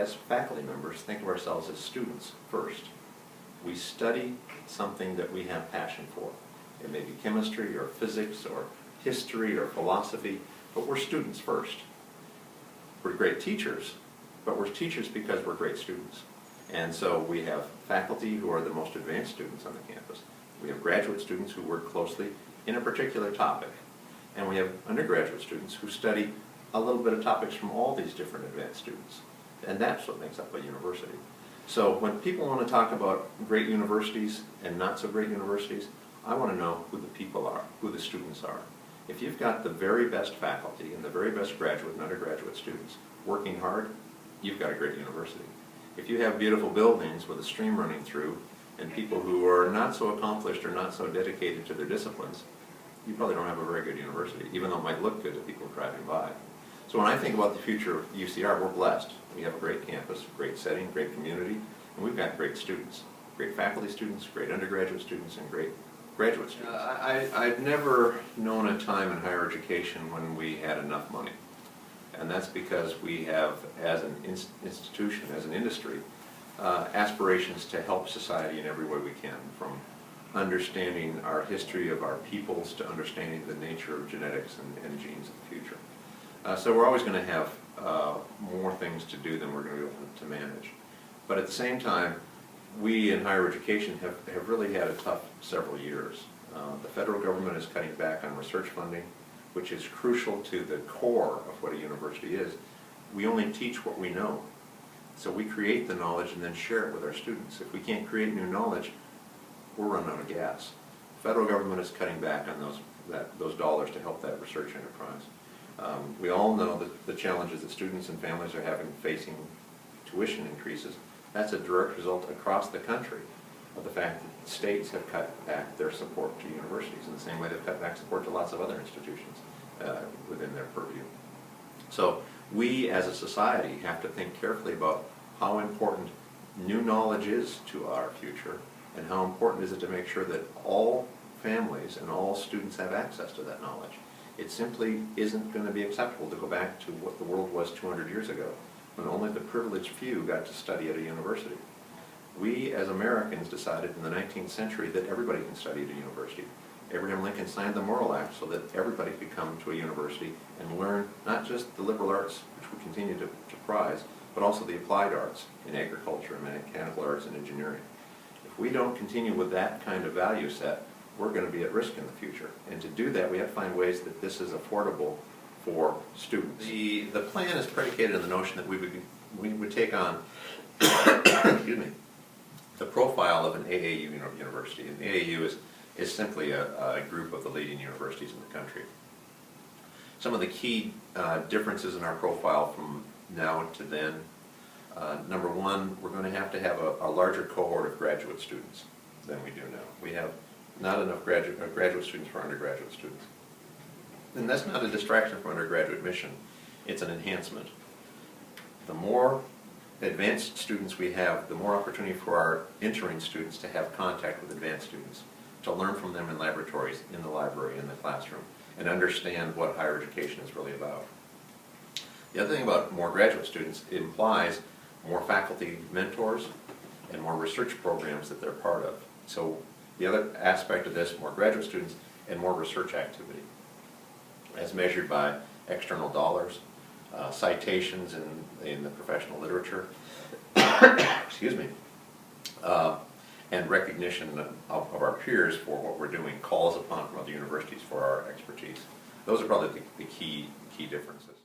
as faculty members, think of ourselves as students first. We study something that we have passion for. It may be chemistry or physics or history or philosophy, but we're students first. We're great teachers, but we're teachers because we're great students. And so we have faculty who are the most advanced students on the campus. We have graduate students who work closely in a particular topic. And we have undergraduate students who study a little bit of topics from all these different advanced students. And that's what makes up a university. So when people want to talk about great universities and not so great universities, I want to know who the people are, who the students are. If you've got the very best faculty and the very best graduate and undergraduate students working hard, you've got a great university. If you have beautiful buildings with a stream running through and people who are not so accomplished or not so dedicated to their disciplines, you probably don't have a very good university, even though it might look good to people driving by. So when I think about the future of UCR, we're blessed. We have a great campus, great setting, great community, and we've got great students. Great faculty students, great undergraduate students, and great graduate students. I've never known a time in higher education when we had enough money. And that's because we have, as an institution, as an industry, aspirations to help society in every way we can, from understanding our history of our peoples to understanding the nature of genetics and genes of the future. So we're always going to have more things to do than we're going to be able to manage. But at the same time, we in higher education have really had a tough several years. The federal government is cutting back on research funding, which is crucial to the core of what a university is. We only teach what we know. So we create the knowledge and then share it with our students. If we can't create new knowledge, we're running out of gas. The federal government is cutting back on those dollars to help that research enterprise. We all know that the challenges that students and families are facing tuition increases. That's a direct result across the country of the fact that states have cut back their support to universities in the same way they've cut back support to lots of other institutions within their purview. So we as a society have to think carefully about how important new knowledge is to our future and how important is it to make sure that all families and all students have access to that knowledge. It simply isn't going to be acceptable to go back to what the world was 200 years ago, when only the privileged few got to study at a university. We as Americans decided in the 19th century that everybody can study at a university. Abraham Lincoln signed the Morrill Act so that everybody could come to a university and learn not just the liberal arts, which we continue to prize, but also the applied arts in agriculture and mechanical arts and engineering. If we don't continue with that kind of value set, we're going to be at risk in the future. And to do that, we have to find ways that this is affordable for students. The plan is predicated on the notion that we would take on excuse me, the profile of an AAU university. And the AAU is simply a group of the leading universities in the country. Some of the key differences in our profile from now to then. Number one, we're going to have a larger cohort of graduate students than we do now. We have not enough graduate students for undergraduate students. And that's not a distraction from undergraduate mission. It's an enhancement. The more advanced students we have, the more opportunity for our entering students to have contact with advanced students, to learn from them in laboratories, in the library, in the classroom, and understand what higher education is really about. The other thing about more graduate students, it implies more faculty mentors and more research programs that they're part of. So the other aspect of this, more graduate students and more research activity, as measured by external dollars, citations in the professional literature, excuse me, and recognition of our peers for what we're doing, calls upon from other universities for our expertise. Those are probably the key differences.